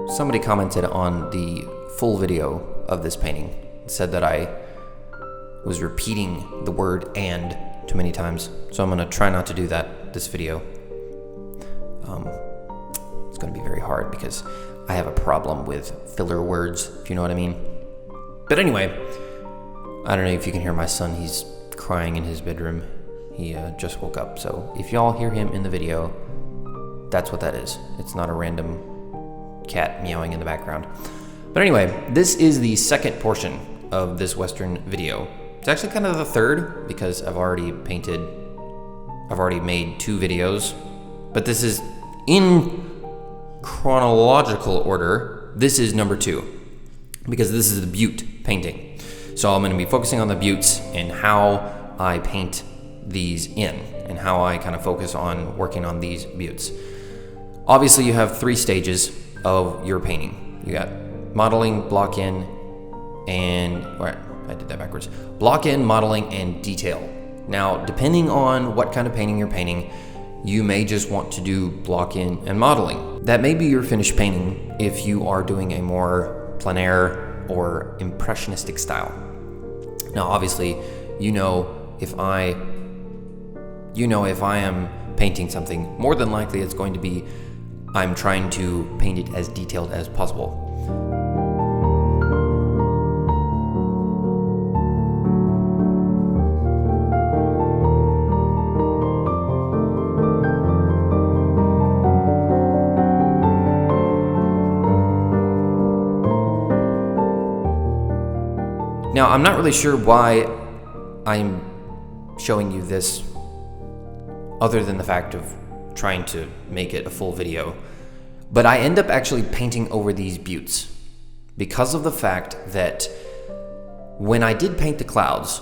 Somebody commented on the full video of this painting, said that I was repeating the word "and" too many times, so I'm going to try not to do that this video. It's going to be very hard because I have a problem with filler words, if you know what I mean. But anyway, I don't know if you can hear my son. He's crying in his bedroom. He just woke up, so if y'all hear him in the video, that's what that is. It's not a random cat meowing in the background. But anyway, this is the second portion of this Western video. It's actually kind of the third because I've already made 2 videos, but this is in chronological order. This is number 2 because this is the butte painting. So I'm going to be focusing on the buttes and how I paint these in and how I kind of focus on working on these buttes. Obviously, you have 3 stages of your painting. You got modeling, block in, and I did that backwards. Block in, modeling, and detail. Now, depending on what kind of painting you're painting, you may just want to do block in and modeling. That may be your finished painting if you are doing a more plein air or impressionistic style. Now, obviously, if I am painting something, more than likely it's going to be I'm trying to paint it as detailed as possible. Now, I'm not really sure why I'm showing you this other than the fact of trying to make it a full video, but I end up actually painting over these buttes because of the fact that when I did paint the clouds,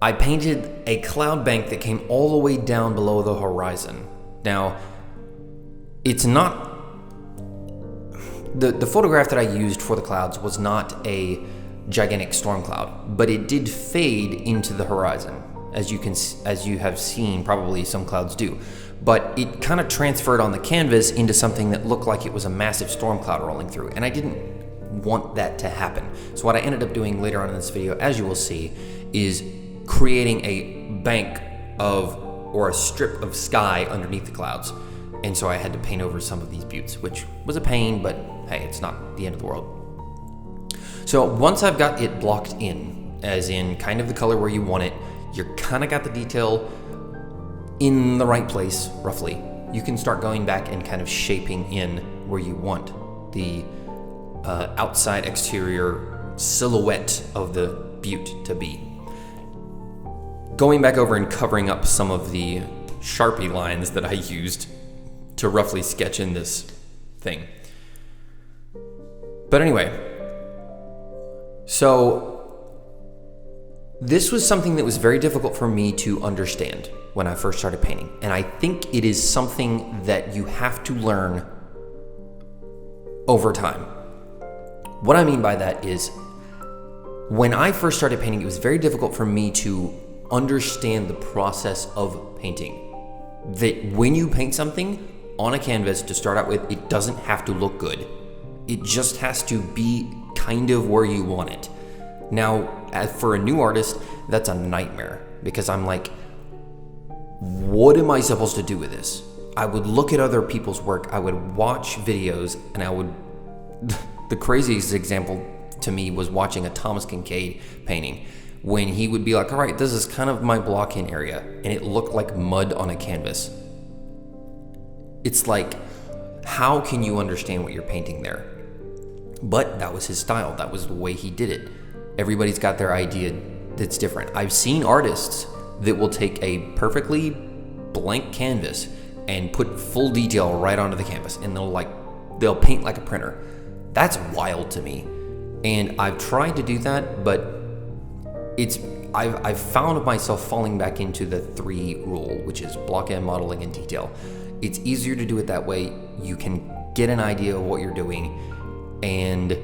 I painted a cloud bank that came all the way down below the horizon. Now, it's not the photograph that I used for the clouds was not a gigantic storm cloud, but it did fade into the horizon, as you have seen probably some clouds do. But it kind of transferred on the canvas into something that looked like it was a massive storm cloud rolling through, and I didn't want that to happen. So what I ended up doing later on in this video, as you will see, is creating a bank or a strip of sky underneath the clouds. And so I had to paint over some of these buttes, which was a pain, but hey, it's not the end of the world. So once I've got it blocked in, as in kind of the color where you want it, you're kind of got the detail in the right place, roughly, you can start going back and kind of shaping in where you want the outside exterior silhouette of the butte to be. Going back over and covering up some of the Sharpie lines that I used to roughly sketch in this thing. But anyway, so this was something that was very difficult for me to understand when I first started painting. And I think it is something that you have to learn over time. What I mean by that is, when I first started painting, it was very difficult for me to understand the process of painting. That when you paint something on a canvas to start out with, it doesn't have to look good. It just has to be kind of where you want it. Now, for a new artist, that's a nightmare because I'm like, what am I supposed to do with this? I would look at other people's work, I would watch videos, and the craziest example to me was watching a Thomas Kincaid painting when he would be like, all right, this is kind of my block-in area, and it looked like mud on a canvas. It's like, how can you understand what you're painting there? But that was his style, that was the way he did it. Everybody's got their idea that's different. I've seen artists that will take a perfectly blank canvas and put full detail right onto the canvas, and they'll paint like a printer. That's wild to me. And I've tried to do that, but I've found myself falling back into the 3 rule, which is block in, modeling, and detail. It's easier to do it that way. You can get an idea of what you're doing, and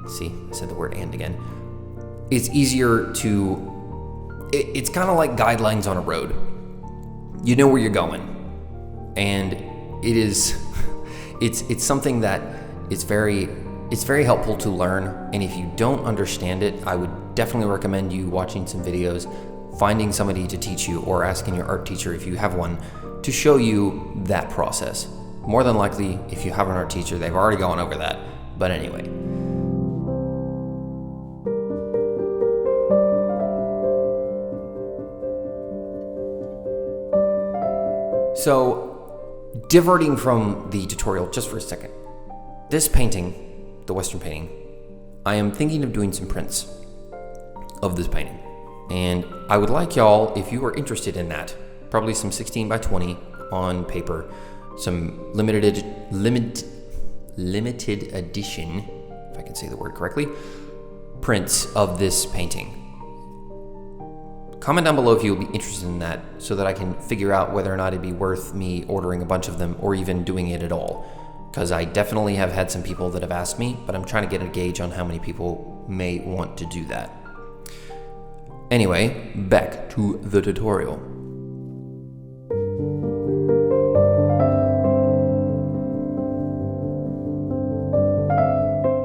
see, I said the word "and" again. It's easier to, it's kind of like guidelines on a road. You know where you're going, and it's something that It's very helpful to learn, and if you don't understand it, I would definitely recommend you watching some videos, finding somebody to teach you, or asking your art teacher if you have one to show you that process. More than likely, if you have an art teacher, they've already gone over that. But anyway. So, diverting from the tutorial just for a second. This painting, the Western painting, I am thinking of doing some prints of this painting. And I would like y'all, if you are interested in that, probably some 16 by 20 on paper, some limited edition, if I can say the word correctly, prints of this painting. Comment down below if you'll be interested in that so that I can figure out whether or not it'd be worth me ordering a bunch of them or even doing it at all. Because I definitely have had some people that have asked me, but I'm trying to get a gauge on how many people may want to do that. Anyway, back to the tutorial.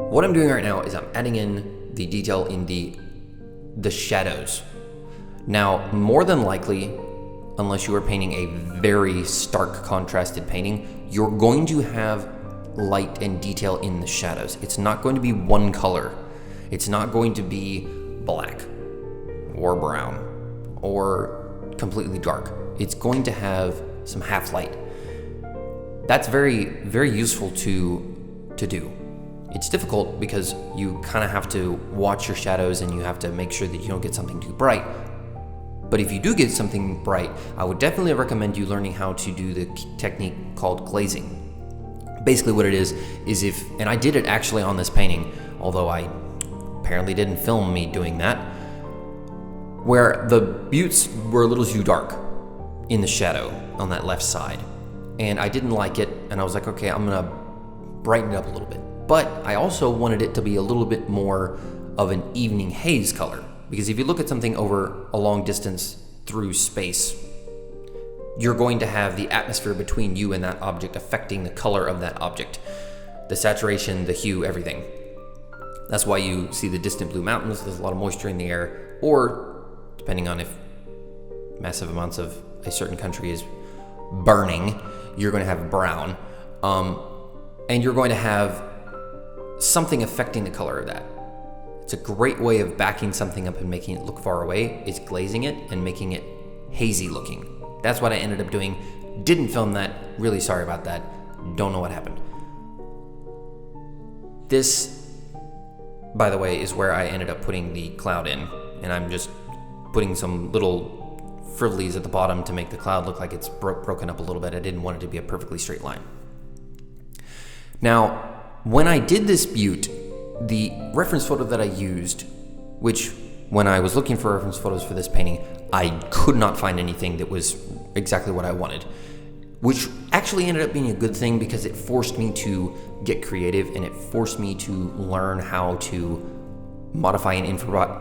What I'm doing right now is I'm adding in the detail in the shadows. Now, more than likely, unless you are painting a very stark contrasted painting, you're going to have light and detail in the shadows. It's not going to be one color. It's not going to be black or brown or completely dark. It's going to have some half light. That's very, very useful to do. It's difficult because you kind of have to watch your shadows and you have to make sure that you don't get something too bright. But if you do get something bright, I would definitely recommend you learning how to do the technique called glazing. Basically what it is if, and I did it actually on this painting, although I apparently didn't film me doing that, where the buttes were a little too dark in the shadow on that left side. And I didn't like it, and I was like, okay, I'm gonna brighten it up a little bit. But I also wanted it to be a little bit more of an evening haze color. Because if you look at something over a long distance through space, you're going to have the atmosphere between you and that object affecting the color of that object. The saturation, the hue, everything. That's why you see the distant blue mountains, there's a lot of moisture in the air, or depending on if massive amounts of a certain country is burning, you're going to have brown. And you're going to have something affecting the color of that. It's a great way of backing something up and making it look far away, is glazing it and making it hazy looking. That's what I ended up doing. Didn't film that, really sorry about that. Don't know what happened. This, by the way, is where I ended up putting the cloud in, and I'm just putting some little frivolies at the bottom to make the cloud look like it's broken up a little bit. I didn't want it to be a perfectly straight line. Now, when I did this butte, the reference photo that I used, which when I was looking for reference photos for this painting, I could not find anything that was exactly what I wanted, which actually ended up being a good thing because it forced me to get creative and it forced me to learn how to modify and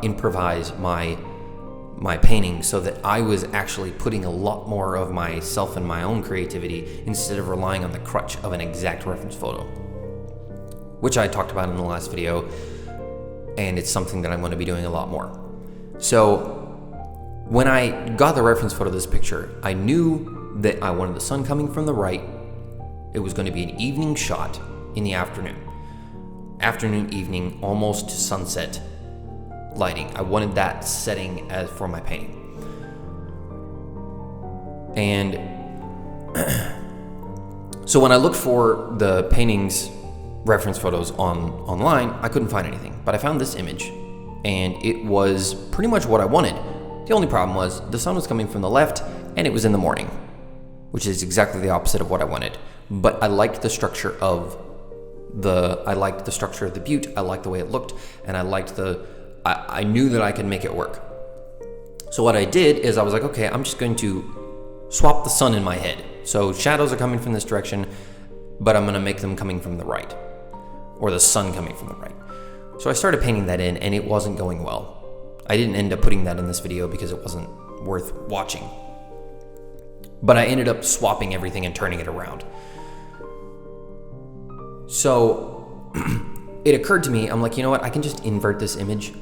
improvise my painting so that I was actually putting a lot more of myself and my own creativity instead of relying on the crutch of an exact reference photo, which I talked about in the last video, and it's something that I'm going to be doing a lot more. So when I got the reference photo of this picture, I knew that I wanted the sun coming from the right. It was going to be an evening shot in the afternoon. Afternoon, evening, almost sunset lighting. I wanted that setting as for my painting. And so when I looked for the painting's reference photos online, I couldn't find anything, but I found this image and it was pretty much what I wanted. The only problem was the sun was coming from the left and it was in the morning, which is exactly the opposite of what I wanted. But I liked the structure of the butte. I liked the way it looked, and I knew that I could make it work. So what I did is I was like, okay, I'm just going to swap the sun in my head. So shadows are coming from this direction, but I'm gonna make them coming from the right, or the sun coming from the right. So I started painting that in, and it wasn't going well. I didn't end up putting that in this video because it wasn't worth watching. But I ended up swapping everything and turning it around. So it occurred to me, I'm like, you know what, I can just invert this image.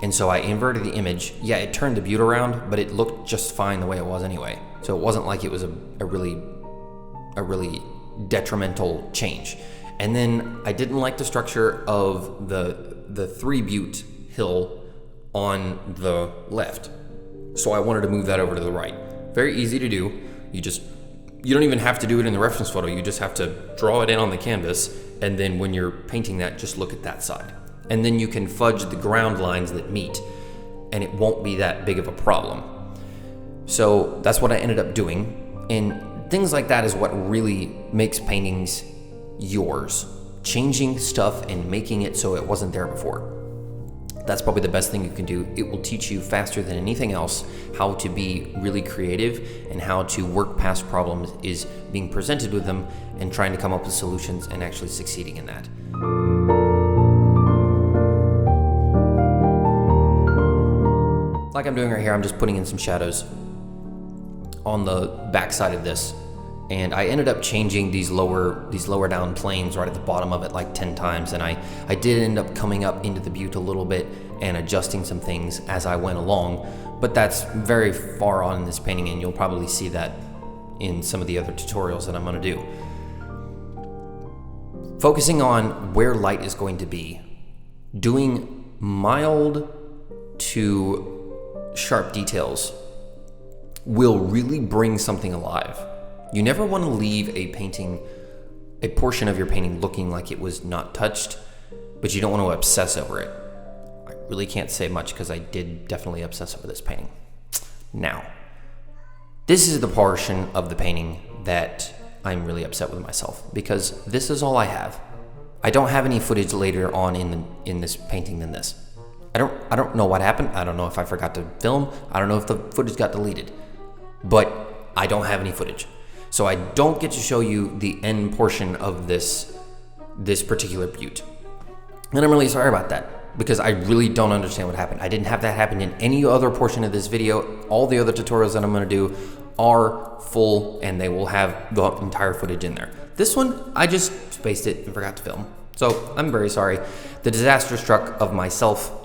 And so I inverted the image. Yeah, it turned the butte around, but it looked just fine the way it was anyway. So it wasn't like it was a really detrimental change. And then I didn't like the structure of the 3 butte hill on the left. So I wanted to move that over to the right. Very easy to do. You don't even have to do it in the reference photo. You just have to draw it in on the canvas, and then when you're painting that, just look at that side. And then you can fudge the ground lines that meet, and it won't be that big of a problem. So that's what I ended up doing. And things like that is what really makes paintings yours. Changing stuff and making it so it wasn't there before. That's probably the best thing you can do. It will teach you faster than anything else how to be really creative, and how to work past problems is being presented with them and trying to come up with solutions and actually succeeding in that. Like I'm doing right here, I'm just putting in some shadows on the back side of this. And I ended up changing these lower down planes right at the bottom of it like 10 times. And I did end up coming up into the butte a little bit and adjusting some things as I went along. But that's very far on in this painting, and you'll probably see that in some of the other tutorials that I'm gonna do. Focusing on where light is going to be, doing mild to sharp details will really bring something alive. You never want to leave a portion of your painting looking like it was not touched, but you don't want to obsess over it. I really can't say much because I did definitely obsess over this painting. Now, this is the portion of the painting that I'm really upset with myself, because this is all I have. I don't have any footage later on in this painting than this. I don't know what happened. I don't know if I forgot to film. I don't know if the footage got deleted, but I don't have any footage. So I don't get to show you the end portion of this particular butte. And I'm really sorry about that, because I really don't understand what happened. I didn't have that happen in any other portion of this video. All the other tutorials that I'm gonna do are full, and they will have the entire footage in there. This one, I just spaced it and forgot to film. So I'm very sorry. The disaster struck of myself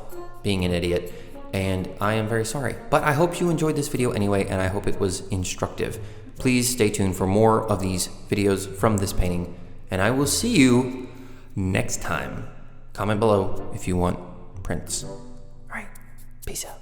being an idiot, and I am very sorry. But I hope you enjoyed this video anyway, and I hope it was instructive. Please stay tuned for more of these videos from this painting, and I will see you next time. Comment below if you want prints. All right, peace out.